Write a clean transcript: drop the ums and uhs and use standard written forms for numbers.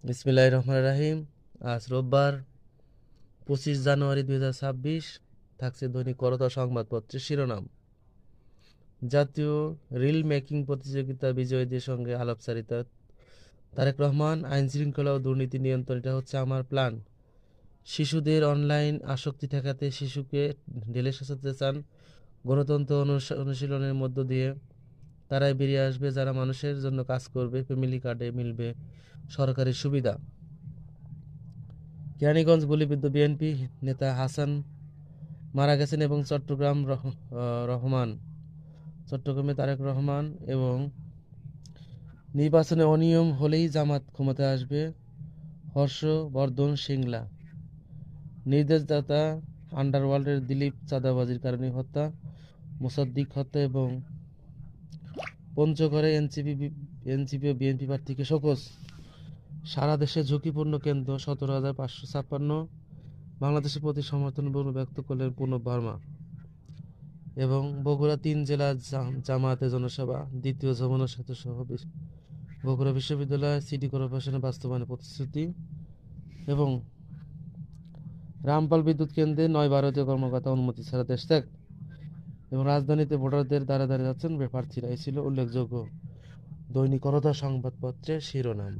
বিসমিল্লাহির রহমানির রহিম। আজ রোববার 25 জানুয়ারি 2026। থাকছে দৈনিক করতোয়া সংবাদপত্রের শিরোনাম। জাতীয় রিল মেকিং প্রতিযোগিতা বিজয়ীদের সঙ্গে আলাপচারিতা। তারেক রহমান, আইন শৃঙ্খলা ও দুর্নীতি নিয়ন্ত্রণ, এটা হচ্ছে আমার প্ল্যান। শিশুদের অনলাইন আসক্তি ঠেকাতে শিশুকে ঢেলে সাজাতে চান। গণতন্ত্র অনুশীলনের মধ্য দিয়ে তারাই বেরিয়ে আসবে যারা মানুষের জন্য কাজ করবে। ফ্যামিলি কার্ডে মিলবে সরকারি সুবিধা। কেরানীগঞ্জ গুলিবিদ্ধ বিএনপি নেতা হাসান মারা গেছেন এবং চট্টগ্রামে তারেক রহমান এবং নির্বাচনে অনিয়ম হলেই জামাত ক্ষমতায় আসবে। হর্ষবর্ধন সিংলা। নির্দেশদাতা আন্ডারওয়ার্ল্ডের দিলীপ চাঁদাবাজির কারণে হত্যা। মোসাদ্দিক হত্যা এবং পঞ্চগড়ে এনসিপি ও বিএনপি প্রার্থীকে শোকজ। সারা দেশে ঝুঁকিপূর্ণ কেন্দ্র 17,556। বাংলাদেশের প্রতি সমর্থন ব্যক্ত করলেন প্রণব বর্মা। এবং বগুড়া 3 জেলা জামায়াতের জনসভা, দ্বিতীয় যমুনা সেতু সহ বগুড়া বিশ্ববিদ্যালয় সিটি কর্পোরেশনের বাস্তবায়নের প্রতিশ্রুতি। এবং রামপাল বিদ্যুৎ কেন্দ্রে 9 ভারতীয় কর্মকর্তা অনুমতি ছাড়া দেশ ত্যাগ। এবং রাজধানীতে ভোটারদের দ্বারা যাচ্ছেন প্রার্থীরা। এই ছিল উল্লেখযোগ্য দৈনিক করতোয়া সংবাদপত্রের শিরোনাম।